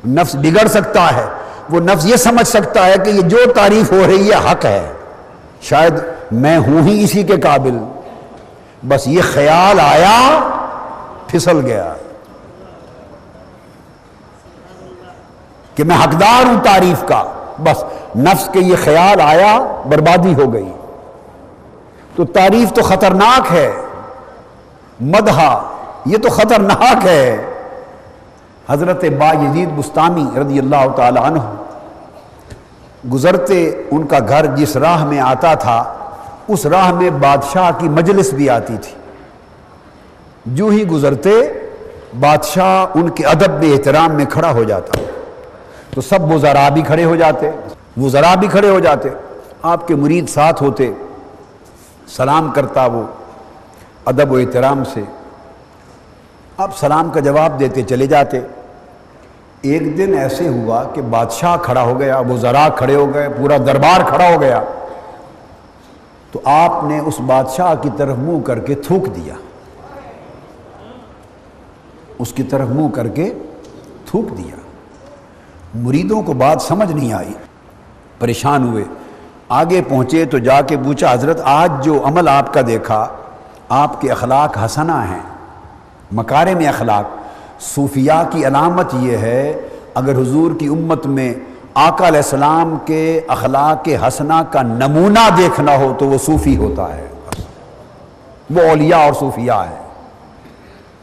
نفس بگڑ سکتا ہے، وہ نفس یہ سمجھ سکتا ہے کہ یہ جو تعریف ہو رہی ہے حق ہے، شاید میں ہوں ہی اسی کے قابل، بس یہ خیال آیا پھسل گیا کہ میں حقدار ہوں تعریف کا، بس نفس کے یہ خیال آیا، بربادی ہو گئی۔ تو تعریف تو خطرناک ہے، مدح یہ تو خطرناک ہے۔ حضرت بایزید بستامی رضی اللہ تعالی عنہ گزرتے، ان کا گھر جس راہ میں آتا تھا اس راہ میں بادشاہ کی مجلس بھی آتی تھی، جو ہی گزرتے بادشاہ ان کے ادب میں احترام میں کھڑا ہو جاتا، تو سب وزراء بھی کھڑے ہو جاتے، وزراء بھی کھڑے ہو جاتے، آپ کے مرید ساتھ ہوتے، سلام کرتا وہ ادب و احترام سے، آپ سلام کا جواب دیتے چلے جاتے۔ ایک دن ایسے ہوا کہ بادشاہ کھڑا ہو گیا، وزراء کھڑے ہو گئے، پورا دربار کھڑا ہو گیا، تو آپ نے اس بادشاہ کی طرف منہ کر کے تھوک دیا، اس کی طرف منہ کر کے تھوک دیا۔ مریدوں کو بات سمجھ نہیں آئی، پریشان ہوئے، آگے پہنچے تو جا کے پوچھا حضرت آج جو عمل آپ کا دیکھا، آپ کے اخلاق حسنہ ہیں، مکارم اخلاق۔ صوفیاء کی علامت یہ ہے اگر حضور کی امت میں آقا علیہ السلام کے اخلاق حسنہ کا نمونہ دیکھنا ہو تو وہ صوفی ہوتا ہے، وہ اولیاء اور صوفیاء ہے۔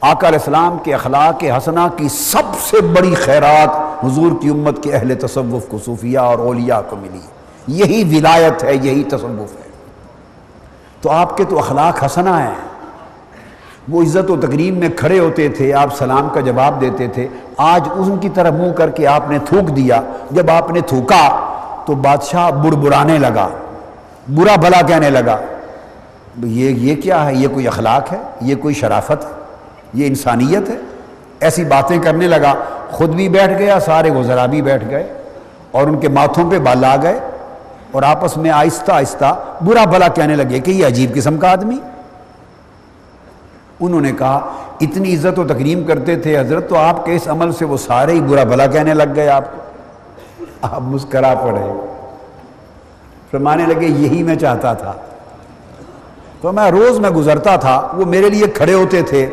آقا علیہ السلام کے اخلاق حسنہ کی سب سے بڑی خیرات حضور کی امت کے اہل تصوف کو، صوفیاء اور اولیاء کو ملی، یہی ولایت ہے، یہی تصوف ہے۔ تو آپ کے تو اخلاق حسنہ ہیں، وہ عزت و تکریم میں کھڑے ہوتے تھے، آپ سلام کا جواب دیتے تھے، آج ان کی طرف منہ کر کے آپ نے تھوک دیا۔ جب آپ نے تھوکا تو بادشاہ بڑبڑانے لگا، برا بھلا کہنے لگا، یہ کیا ہے، یہ کوئی اخلاق ہے، یہ کوئی شرافت ہے، یہ انسانیت ہے، ایسی باتیں کرنے لگا۔ خود بھی بیٹھ گیا، سارے وزراء بھی بیٹھ گئے اور ان کے ماتھوں پہ بال آ گئے، اور آپس میں آہستہ آہستہ برا بھلا کہنے لگے کہ یہ عجیب قسم کا آدمی۔ انہوں نے کہا اتنی عزت و تکریم کرتے تھے حضرت، تو آپ کے اس عمل سے وہ سارے ہی برا بھلا کہنے لگ گئے آپ کو۔ آپ مسکرا پڑے، فرمانے لگے یہی میں چاہتا تھا۔ تو روز میں گزرتا تھا، وہ میرے لیے کھڑے ہوتے تھے،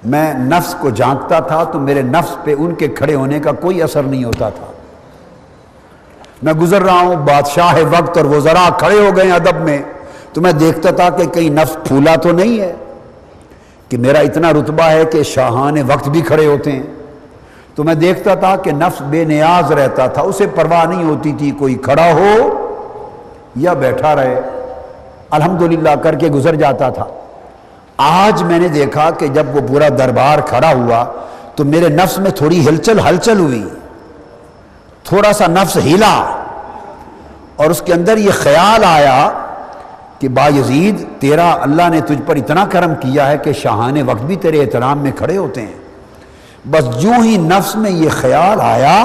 میں نفس کو جھانکتا تھا تو میرے نفس پہ ان کے کھڑے ہونے کا کوئی اثر نہیں ہوتا تھا۔ میں گزر رہا ہوں، بادشاہ وقت اور وزراء کھڑے ہو گئے ادب میں، تو میں دیکھتا تھا کہ کہیں نفس پھولا تو نہیں ہے، کہ میرا اتنا رتبہ ہے کہ شاہان وقت بھی کھڑے ہوتے ہیں۔ تو میں دیکھتا تھا کہ نفس بے نیاز رہتا تھا، اسے پرواہ نہیں ہوتی تھی کوئی کھڑا ہو یا بیٹھا رہے، الحمدللہ کر کے گزر جاتا تھا۔ آج میں نے دیکھا کہ جب وہ پورا دربار کھڑا ہوا تو میرے نفس میں تھوڑی ہلچل ہوئی، تھوڑا سا نفس ہلا، اور اس کے اندر یہ خیال آیا کہ بایزید تیرا اللہ نے تجھ پر اتنا کرم کیا ہے کہ شاہان وقت بھی تیرے احترام میں کھڑے ہوتے ہیں۔ بس جو ہی نفس میں یہ خیال آیا،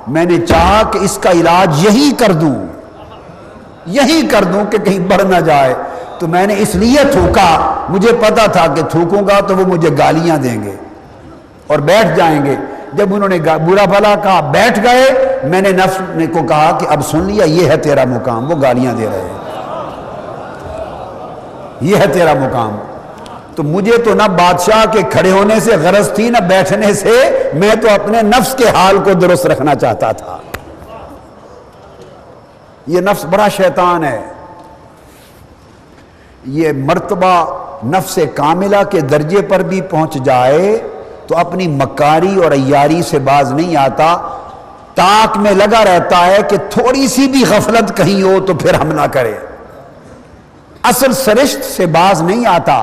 میں نے چاہا کہ اس کا علاج یہی کر دوں کہ کہیں بڑھ نہ جائے، تو میں نے اس لیے تھوکا، مجھے پتا تھا کہ تھوکوں گا تو وہ مجھے گالیاں دیں گے اور بیٹھ جائیں گے۔ جب انہوں نے برا بھلا کہا، بیٹھ گئے، میں نے نفس کو کہا کہ اب سن لیا، یہ ہے تیرا مقام۔ وہ گالیاں دے رہے ہیں، یہ ہے تیرا مقام۔ تو مجھے تو نہ بادشاہ کے کھڑے ہونے سے غرض تھی، نہ بیٹھنے سے، میں تو اپنے نفس کے حال کو درست رکھنا چاہتا تھا۔ یہ نفس بڑا شیطان ہے، یہ مرتبہ نفس کاملہ کے درجے پر بھی پہنچ جائے تو اپنی مکاری اور عیاری سے باز نہیں آتا، تاک میں لگا رہتا ہے کہ تھوڑی سی بھی غفلت کہیں ہو تو پھر حملہ کرے، اصل سرشت سے باز نہیں آتا۔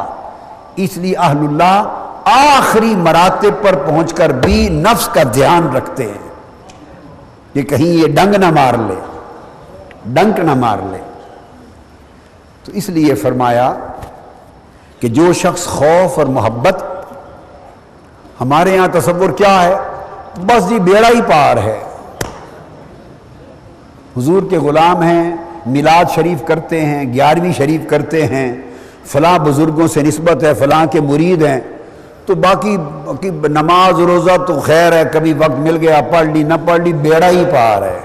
اس لیے اہل اللہ آخری مراتب پر پہنچ کر بھی نفس کا دھیان رکھتے ہیں کہ کہیں یہ ڈنک نہ مار لے۔ تو اس لیے فرمایا کہ جو شخص خوف اور محبت، ہمارے ہاں تصور کیا ہے، بس جی بیڑا ہی پار ہے، حضور کے غلام ہیں، میلاد شریف کرتے ہیں، 11ویں شریف کرتے ہیں، فلاں بزرگوں سے نسبت ہے، فلاں کے مرید ہیں، تو باقی نماز روزہ تو خیر ہے، کبھی وقت مل گیا پڑھ لی، نہ پڑھ لی، بیڑا ہی پار ہے۔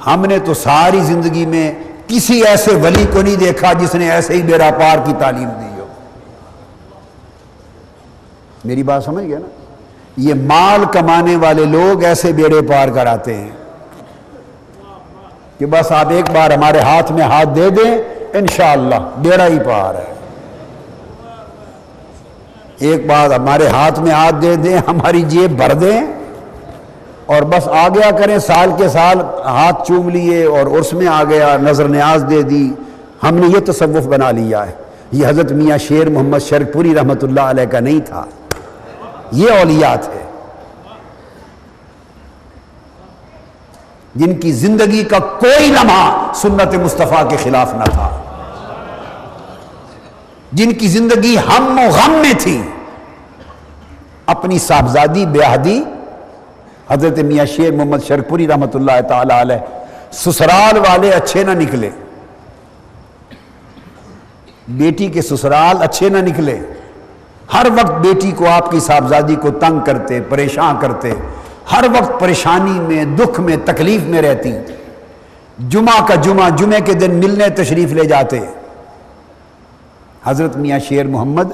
ہم نے تو ساری زندگی میں کسی ایسے ولی کو نہیں دیکھا جس نے ایسے ہی بیڑا پار کی تعلیم دی ہو۔ میری بات سمجھ گیا نا؟ یہ مال کمانے والے لوگ ایسے بیڑے پار کراتے ہیں کہ بس آپ ایک بار ہمارے ہاتھ میں ہاتھ دے دیں انشاءاللہ بیڑا ہی پار ہے، ایک بار ہمارے ہاتھ میں ہاتھ دے دیں، ہماری جیب بھر دیں اور بس آ گیا کریں، سال کے سال ہاتھ چوم لیے اور عرس میں آ گیا، نظر نیاز دے دی۔ ہم نے یہ تصوف بنا لیا ہے۔ یہ حضرت میاں شیر محمد شرک پوری رحمۃ اللہ علیہ کا نہیں تھا، یہ اولیاء تھے جن کی زندگی کا کوئی لمحہ سنت مصطفیٰ کے خلاف نہ تھا، جن کی زندگی ہم و غم میں تھی۔ اپنی صاحبزادی بیاہدی حضرت میاں شیر محمد شرک پوری رحمۃ اللہ تعالی علیہ، سسرال والے اچھے نہ نکلے، بیٹی کے سسرال اچھے نہ نکلے، ہر وقت بیٹی کو آپ کی صاحبزادی کو تنگ کرتے، پریشان کرتے، ہر وقت پریشانی میں، دکھ میں، تکلیف میں رہتی۔ جمعہ کا جمعے کے دن ملنے تشریف لے جاتے۔ حضرت میاں شیر محمد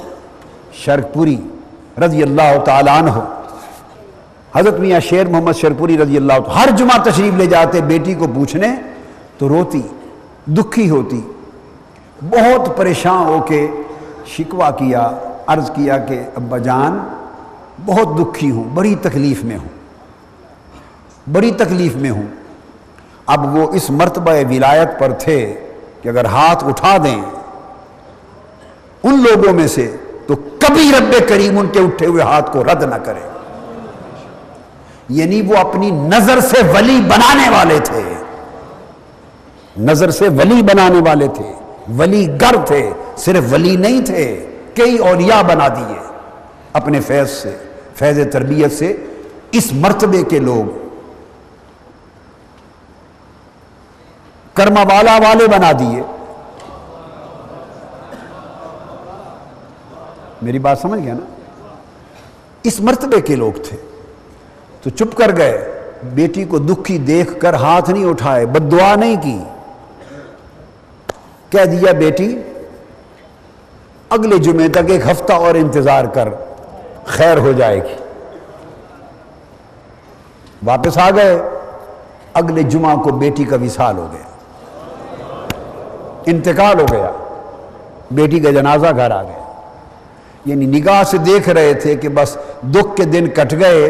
شرک پوری رضی اللہ تعالیٰ عنہ، حضرت میاں شیر محمد شرک پوری رضی اللہ عنہ ہر جمعہ تشریف لے جاتے بیٹی کو پوچھنے، تو روتی، دکھی ہوتی، بہت پریشان ہو کے شکوہ کیا، عرض کیا کہ ابا جان بہت دکھی ہوں، بڑی تکلیف میں ہوں، بڑی تکلیف میں ہوں۔ اب وہ اس مرتبہ ولایت پر تھے کہ اگر ہاتھ اٹھا دیں ان لوگوں میں سے تو کبھی رب کریم ان کے اٹھے ہوئے ہاتھ کو رد نہ کرے، یعنی وہ اپنی نظر سے ولی بنانے والے تھے، نظر سے ولی بنانے والے تھے، ولی گر تھے، صرف ولی نہیں تھے، کئی اولیاء بنا دیے اپنے فیض سے، فیض تربیت سے، اس مرتبے کے لوگ کرما والا والے بنا دیے۔ میری بات سمجھ گیا نا؟ اس مرتبے کے لوگ تھے، تو چپ کر گئے، بیٹی کو دکھی دیکھ کر ہاتھ نہیں اٹھائے، بد دعا نہیں کی، کہہ دیا بیٹی اگلے جمعے تک ایک ہفتہ اور انتظار کر، خیر ہو جائے گی۔ واپس آ گئے، اگلے جمعہ کو بیٹی کا وصال ہو گیا، انتقال ہو گیا، بیٹی کا جنازہ گھر آ گیا۔ یعنی نگاہ سے دیکھ رہے تھے کہ بس دکھ کے دن کٹ گئے،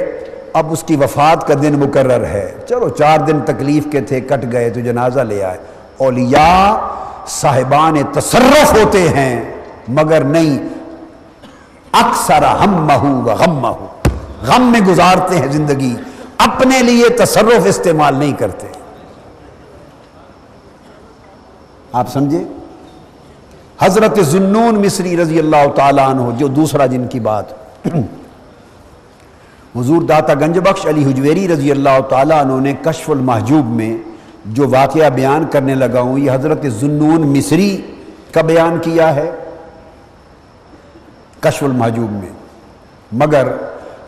اب اس کی وفات کا دن مقرر ہے، چلو 4 دن تکلیف کے تھے کٹ گئے تو جنازہ لے آئے۔ اولیاء صاحبان تصرف ہوتے ہیں مگر نہیں، اکثر ہمہ و غمہ، غم میں گزارتے ہیں زندگی، اپنے لیے تصرف استعمال نہیں کرتے۔ آپ سمجھے؟ حضرت ذوالنون مصری رضی اللہ تعالیٰ عنہ، جو دوسرا جن کی بات، حضور داتا گنج بخش علی حجویری رضی اللہ تعالیٰ عنہ نے کشف المحجوب میں جو واقعہ بیان کرنے لگا ہوں، یہ حضرت ذوالنون مصری کا بیان کیا ہے کشف المحجوب میں، مگر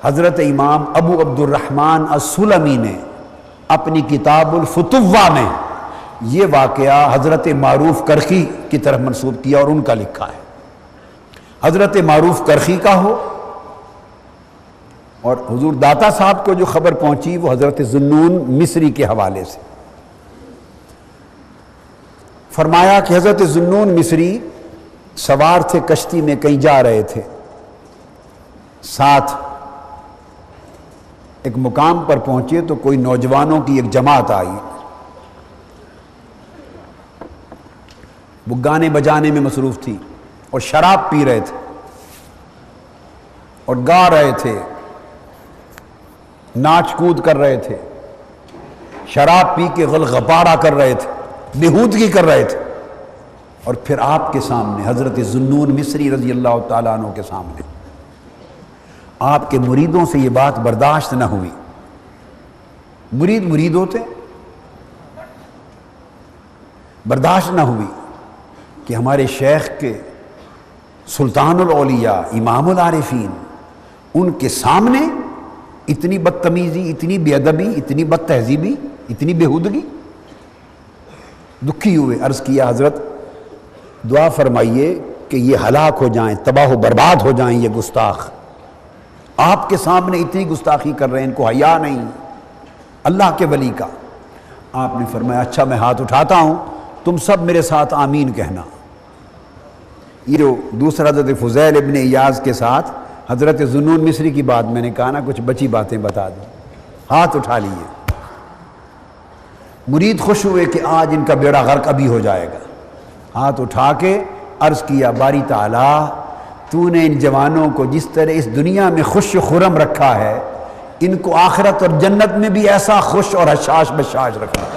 حضرت امام ابو عبد الرحمن السلمی نے اپنی کتاب الفتوہ میں یہ واقعہ حضرت معروف کرخی کی طرف منسوب کیا اور ان کا لکھا ہے۔ حضرت معروف کرخی کا ہو اور حضور داتا صاحب کو جو خبر پہنچی وہ حضرت ذوالنون مصری کے حوالے سے، فرمایا کہ حضرت ذوالنون مصری سوار تھے، کشتی میں کہیں جا رہے تھے، ساتھ ایک مقام پر پہنچے تو کوئی نوجوانوں کی ایک جماعت آئی، وہ گانے بجانے میں مصروف تھی اور شراب پی رہے تھے اور گا رہے تھے، ناچ کود کر رہے تھے، شراب پی کے غلغپارہ کر رہے تھے، بےہودگی کر رہے تھے، اور پھر آپ کے سامنے حضرت ذوالنون مصری رضی اللہ تعالیٰ عنہ کے سامنے آپ کے مریدوں سے یہ بات برداشت نہ ہوئی۔ مرید ہوتے، برداشت نہ ہوئی کہ ہمارے شیخ کے سلطان الاولیاء، امام العارفین، ان کے سامنے اتنی بدتمیزی، اتنی بے ادبی، اتنی بد تہذیبی، اتنی بےہودگی. دکھی ہوئے، عرض کیا حضرت دعا فرمائیے کہ یہ ہلاک ہو جائیں، تباہ و برباد ہو جائیں یہ گستاخ. آپ کے سامنے اتنی گستاخی کر رہے ہیں، ان کو حیا نہیں اللہ کے ولی کا. آپ نے فرمایا اچھا میں ہاتھ اٹھاتا ہوں، تم سب میرے ساتھ آمین کہنا. یہ جو دوسرا حضرت فضیل ابن ایاز کے ساتھ حضرت ذوالنون مصری کی بات میں نے کہا نا، کچھ بچی باتیں بتا دوں. ہاتھ اٹھا لیے. مرید خوش ہوئے کہ آج ان کا بیڑا غرق ابھی ہو جائے گا. ہاتھ اٹھا کے عرض کیا باری تعالیٰ تو نے ان جوانوں کو جس طرح اس دنیا میں خوش و خرم رکھا ہے، ان کو آخرت اور جنت میں بھی ایسا خوش اور حشاش بشاش رکھنا.